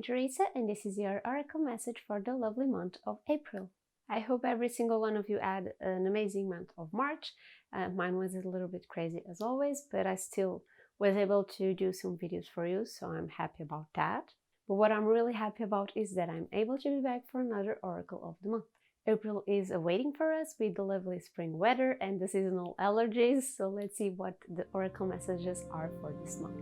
Theresa, and this is your oracle message for the lovely month of April. I hope every single one of you had an amazing month of March. Mine was a little bit crazy as always, but I still was able to do some videos for you, so I'm happy about that. But what I'm really happy about is that I'm able to be back for another oracle of the month. April is awaiting for us with the lovely spring weather and the seasonal allergies, so let's see what the oracle messages are for this month.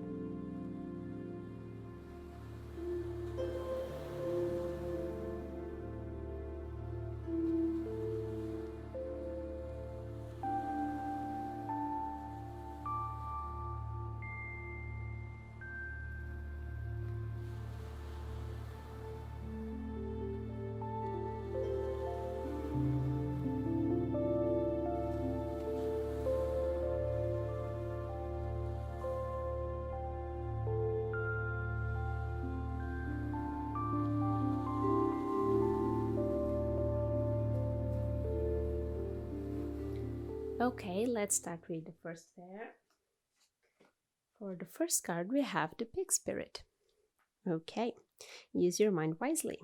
Okay, let's start with the first pair. For the first card, we have the Pig Spirit. Okay, use your mind wisely.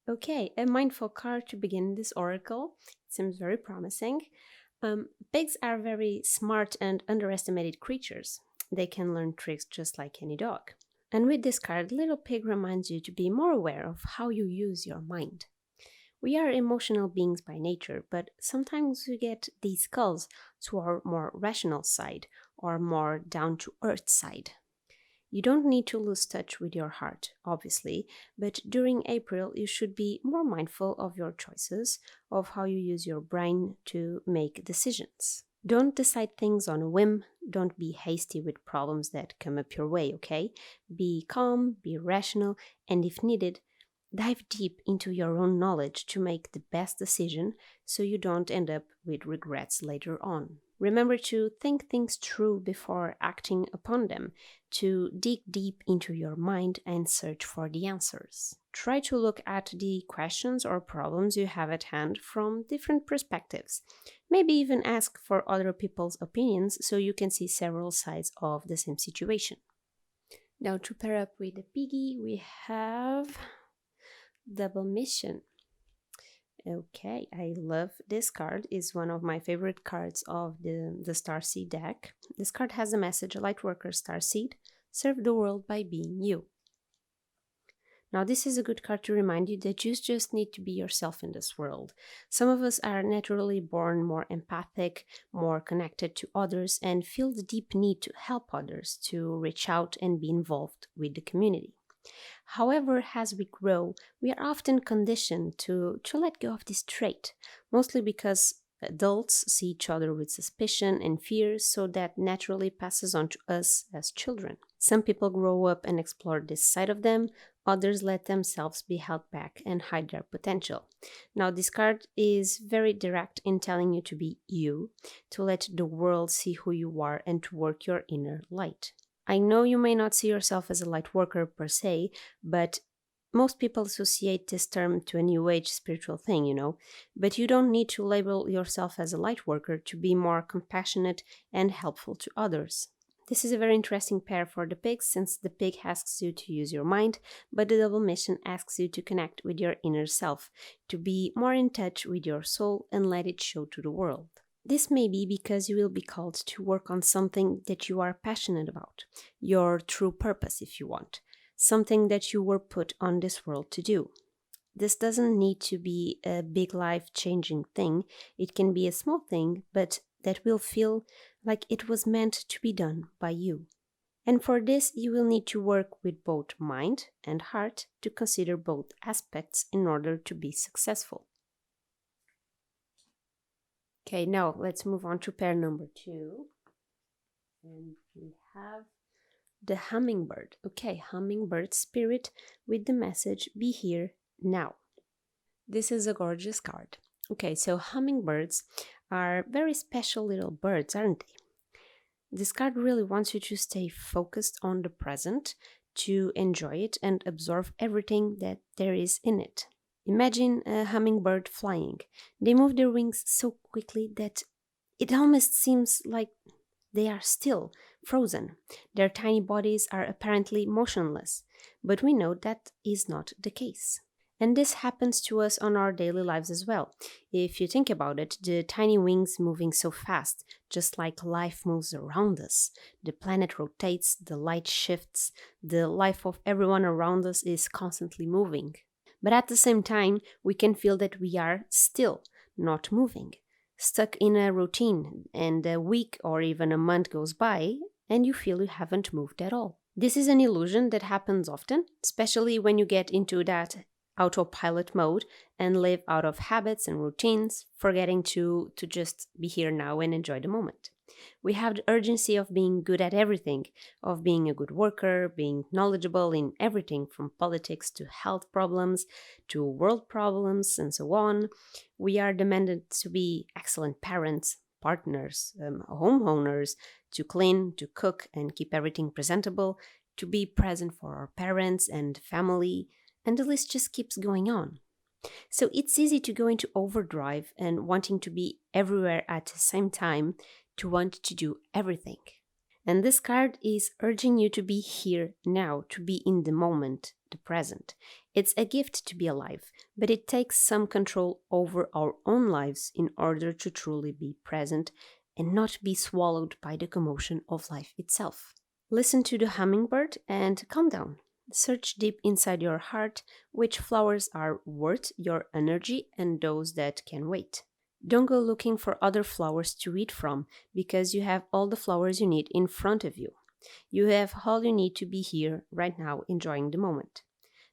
Okay, a mindful card to begin this oracle. It seems very promising. Pigs are very smart and underestimated creatures. They can learn tricks just like any dog. And with this card, Little Pig reminds you to be more aware of how you use your mind. We are emotional beings by nature, but sometimes we get these calls to our more rational side or more down-to-earth side. You don't need to lose touch with your heart, obviously, but during April you should be more mindful of your choices, of how you use your brain to make decisions. Don't decide things on a whim, don't be hasty with problems that come up your way, okay? Be calm, be rational, and if needed, dive deep into your own knowledge to make the best decision so you don't end up with regrets later on. Remember to think things through before acting upon them, to dig deep into your mind and search for the answers. Try to look at the questions or problems you have at hand from different perspectives. Maybe even ask for other people's opinions so you can see several sides of the same situation. Now to pair up with the piggy, we have Double Mission. Okay, I love this card. It's one of my favorite cards of the Starseed deck. This card has a message: Lightworker Starseed, serve the world by being you. Now this is a good card to remind you that you just need to be yourself in this world. Some of us are naturally born more empathic, more connected to others, and feel the deep need to help others, to reach out and be involved with the community. However, as we grow, we are often conditioned to let go of this trait, mostly because adults see each other with suspicion and fear, so that naturally passes on to us as children. Some people grow up and explore this side of them, others let themselves be held back and hide their potential. Now, this card is very direct in telling you to be you, to let the world see who you are and to work your inner light. I know you may not see yourself as a light worker per se, but most people associate this term to a new age spiritual thing, but you don't need to label yourself as a light worker to be more compassionate and helpful to others. This is a very interesting pair for the pig, since the pig asks you to use your mind, but the Double Mission asks you to connect with your inner self, to be more in touch with your soul and let it show to the world. This may be because you will be called to work on something that you are passionate about, your true purpose if you want, something that you were put on this world to do. This doesn't need to be a big life-changing thing, it can be a small thing, but that will feel like it was meant to be done by you. And for this, you will need to work with both mind and heart to consider both aspects in order to be successful. Okay, now let's move on to pair number 2. And we have the Hummingbird. Okay, Hummingbird Spirit with the message, be here now. This is a gorgeous card. Okay, so hummingbirds are very special little birds, aren't they? This card really wants you to stay focused on the present, to enjoy it and absorb everything that there is in it. Imagine a hummingbird flying. They move their wings so quickly that it almost seems like they are still, frozen. Their tiny bodies are apparently motionless. But we know that is not the case. And this happens to us on our daily lives as well. If you think about it, the tiny wings moving so fast, just like life moves around us. The planet rotates, the light shifts, the life of everyone around us is constantly moving. But at the same time, we can feel that we are still not moving, stuck in a routine, and a week or even a month goes by, and you feel you haven't moved at all. This is an illusion that happens often, especially when you get into that autopilot mode and live out of habits and routines, forgetting to just be here now and enjoy the moment. We have the urgency of being good at everything, of being a good worker, being knowledgeable in everything from politics to health problems to world problems and so on. We are demanded to be excellent parents, partners, homeowners, to clean, to cook and keep everything presentable, to be present for our parents and family, and the list just keeps going on. So it's easy to go into overdrive and wanting to be everywhere at the same time, to want to do everything. And this card is urging you to be here now, to be in the moment, the present. It's a gift to be alive, but it takes some control over our own lives in order to truly be present and not be swallowed by the commotion of life itself. Listen to the hummingbird and calm down. Search deep inside your heart which flowers are worth your energy and those that can wait. Don't go looking for other flowers to eat from because you have all the flowers you need in front of you. You have all you need to be here right now enjoying the moment.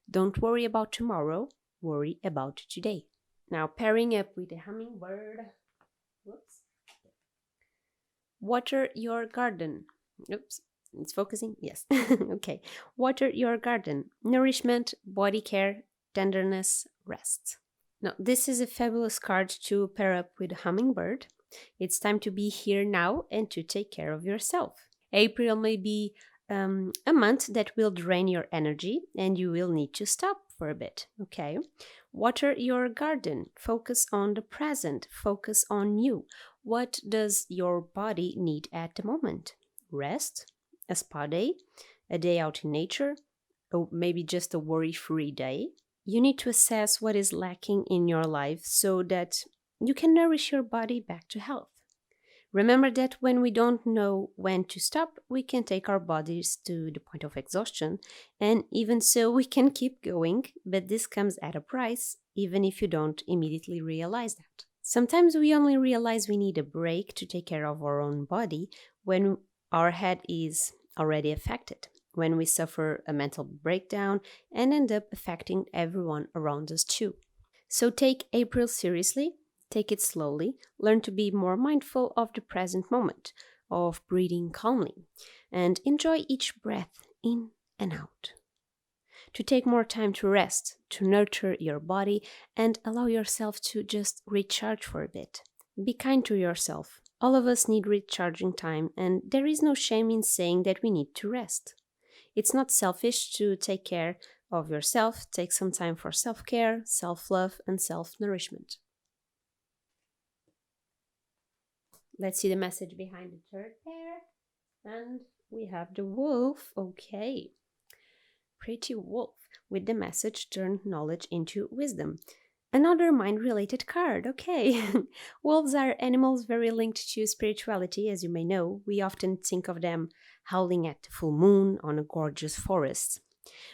Don't worry about tomorrow, worry about today. Now pairing up with the hummingbird. Whoops. Water your garden. Oops. It's focusing? Yes. Okay. Water your garden. Nourishment, body care, tenderness, rest. Now, this is a fabulous card to pair up with hummingbird. It's time to be here now and to take care of yourself. April may be a month that will drain your energy and you will need to stop for a bit, okay? Water your garden. Focus on the present. Focus on you. What does your body need at the moment? Rest? A spa day, a day out in nature, or maybe just a worry-free day. You need to assess what is lacking in your life so that you can nourish your body back to health. Remember that when we don't know when to stop, we can take our bodies to the point of exhaustion, and even so we can keep going, but this comes at a price, even if you don't immediately realize that. Sometimes we only realize we need a break to take care of our own body when our head is already affected, when we suffer a mental breakdown and end up affecting everyone around us too. So take April seriously, take it slowly, learn to be more mindful of the present moment, of breathing calmly, and enjoy each breath in and out. To take more time to rest, to nurture your body, and allow yourself to just recharge for a bit. Be kind to yourself. All of us need recharging time, and there is no shame in saying that we need to rest. It's not selfish to take care of yourself. Take some time for self-care, self-love, and self-nourishment. Let's see the message behind the third pair. And we have the wolf. Okay. Pretty wolf with the message turn knowledge into wisdom. Another mind-related card, okay. Wolves are animals very linked to spirituality, as you may know. We often think of them howling at the full moon on a gorgeous forest.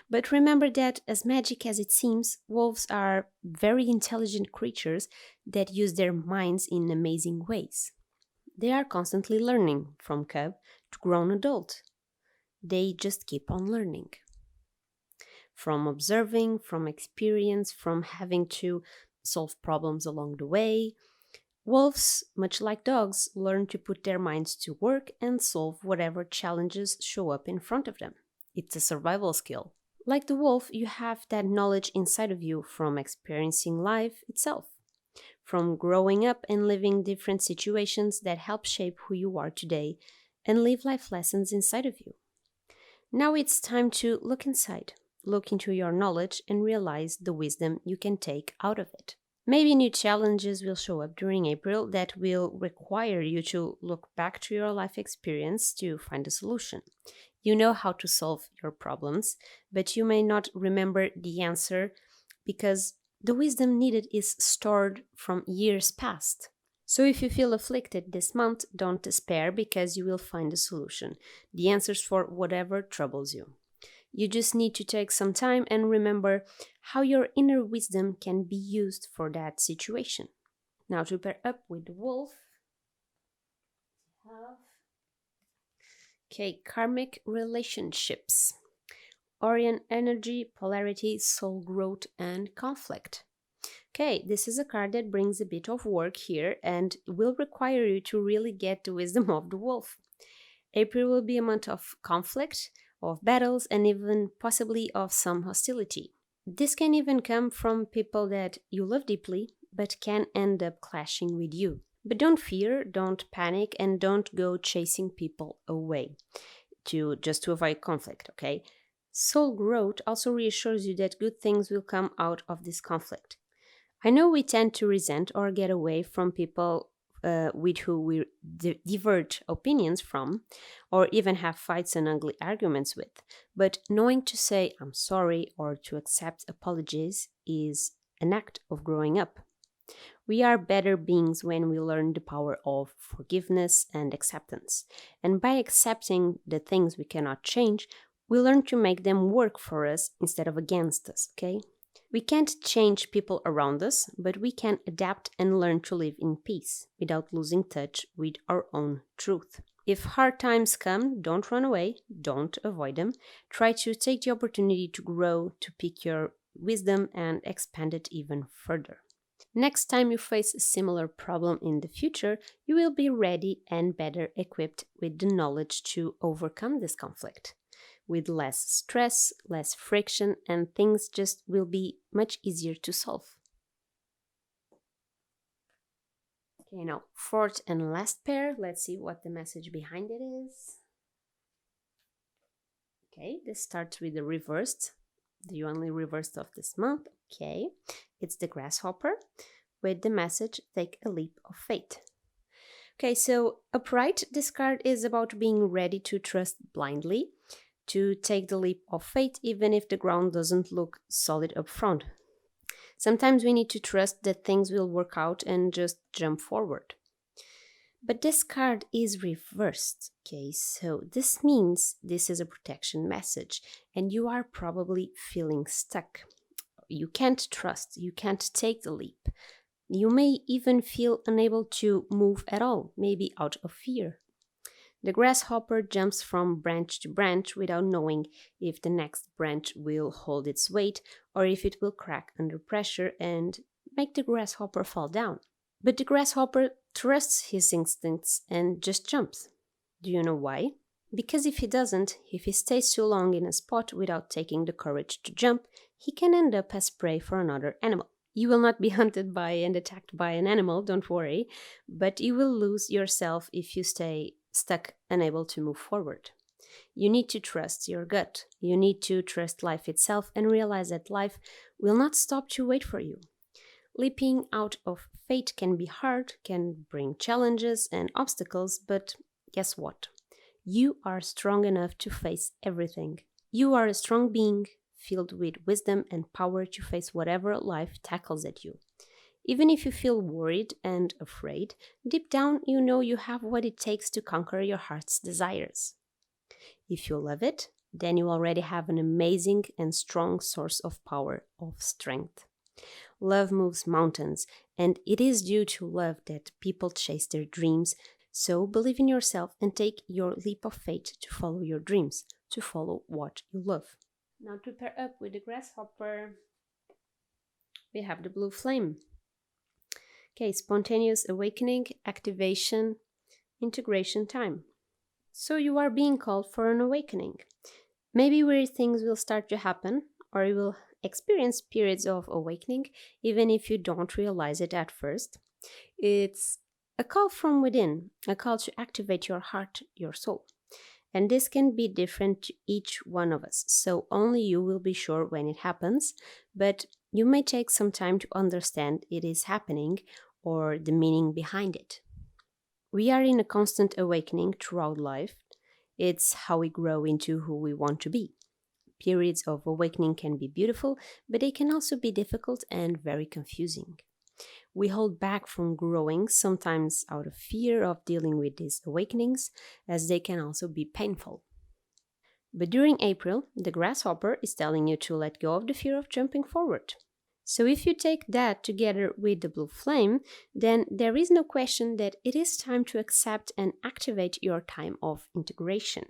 But remember that, as magic as it seems, wolves are very intelligent creatures that use their minds in amazing ways. They are constantly learning, from cub to grown adult. They just keep on learning. From observing, from experience, from having to solve problems along the way. Wolves, much like dogs, learn to put their minds to work and solve whatever challenges show up in front of them. It's a survival skill. Like the wolf, you have that knowledge inside of you from experiencing life itself, from growing up and living different situations that help shape who you are today and leave life lessons inside of you. Now it's time to look inside. Look into your knowledge and realize the wisdom you can take out of it. Maybe new challenges will show up during April that will require you to look back to your life experience to find a solution. You know how to solve your problems, but you may not remember the answer because the wisdom needed is stored from years past. So if you feel afflicted this month, don't despair because you will find a solution, the answers for whatever troubles you. You just need to take some time and remember how your inner wisdom can be used for that situation. Now to pair up with the wolf, okay, karmic relationships. Orion energy, polarity, soul growth, and conflict. Okay, this is a card that brings a bit of work here and will require you to really get the wisdom of the wolf. April will be a month of conflict, of battles, and even possibly of some hostility. This can even come from people that you love deeply, but can end up clashing with you. But don't fear, don't panic, and don't go chasing people away just to avoid conflict, okay? Soul growth also reassures you that good things will come out of this conflict. I know we tend to resent or get away from people with who we diverge opinions from, or even have fights and ugly arguments with. But knowing to say I'm sorry or to accept apologies is an act of growing up. We are better beings when we learn the power of forgiveness and acceptance. And by accepting the things we cannot change, we learn to make them work for us instead of against us, okay? We can't change people around us, but we can adapt and learn to live in peace without losing touch with our own truth. If hard times come, don't run away, don't avoid them. Try to take the opportunity to grow, to pick your wisdom and expand it even further. Next time you face a similar problem in the future, you will be ready and better equipped with the knowledge to overcome this conflict. With less stress, less friction, and things just will be much easier to solve. Okay, now fourth and last pair. Let's see what the message behind it is. Okay, this starts with the reversed, the only reversed of this month. Okay, it's the grasshopper with the message, take a leap of faith. Okay, so upright, this card is about being ready to trust blindly, to take the leap of faith even if the ground doesn't look solid up front. Sometimes we need to trust that things will work out and just jump forward. But this card is reversed, okay? So this means this is a protection message and you are probably feeling stuck. You can't trust, you can't take the leap. You may even feel unable to move at all, maybe out of fear. The grasshopper jumps from branch to branch without knowing if the next branch will hold its weight or if it will crack under pressure and make the grasshopper fall down. But the grasshopper trusts his instincts and just jumps. Do you know why? Because if he doesn't, if he stays too long in a spot without taking the courage to jump, he can end up as prey for another animal. You will not be hunted by and attacked by an animal, don't worry, but you will lose yourself if you stay stuck, unable to move forward. You need to trust your gut. You need to trust life itself and realize that life will not stop to wait for you. Leaping out of fate can be hard, can bring challenges and obstacles, but guess what? You are strong enough to face everything. You are a strong being filled with wisdom and power to face whatever life tackles at you. Even if you feel worried and afraid, deep down you know you have what it takes to conquer your heart's desires. If you love it, then you already have an amazing and strong source of power, of strength. Love moves mountains, and it is due to love that people chase their dreams. So believe in yourself and take your leap of faith to follow your dreams, to follow what you love. Now to pair up with the grasshopper, we have the blue flame. Okay, spontaneous awakening, activation, integration time. So you are being called for an awakening. Maybe weird things will start to happen, or you will experience periods of awakening, even if you don't realize it at first. It's a call from within, a call to activate your heart, your soul. And this can be different to each one of us, so only you will be sure when it happens, but you may take some time to understand it is happening or the meaning behind it. We are in a constant awakening throughout life. It's how we grow into who we want to be. Periods of awakening can be beautiful, but they can also be difficult and very confusing. We hold back from growing, sometimes out of fear of dealing with these awakenings, as they can also be painful. But during April, the grasshopper is telling you to let go of the fear of jumping forward. So if you take that together with the blue flame, then there is no question that it is time to accept and activate your time of integration.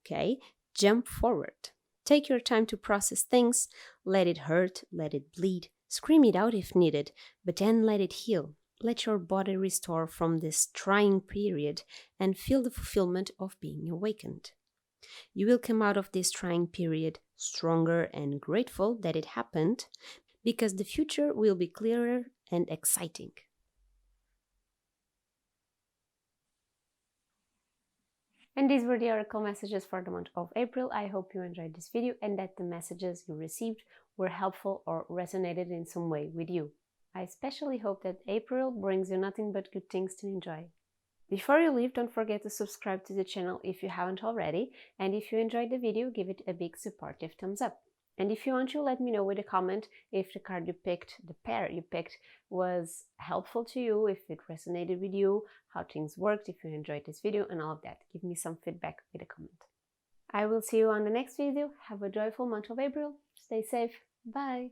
Okay? Jump forward. Take your time to process things, let it hurt, let it bleed, scream it out if needed, but then let it heal. Let your body restore from this trying period and feel the fulfillment of being awakened. You will come out of this trying period stronger and grateful that it happened, because the future will be clearer and exciting. And these were the oracle messages for the month of April. I hope you enjoyed this video and that the messages you received were helpful or resonated in some way with you. I especially hope that April brings you nothing but good things to enjoy. Before you leave, don't forget to subscribe to the channel if you haven't already, and if you enjoyed the video, give it a big supportive thumbs up. And if you want to, let me know with a comment if the card you picked, the pair you picked, was helpful to you, if it resonated with you, how things worked, if you enjoyed this video, and all of that. Give me some feedback with a comment. I will see you on the next video. Have a joyful month of April. Stay safe. Bye.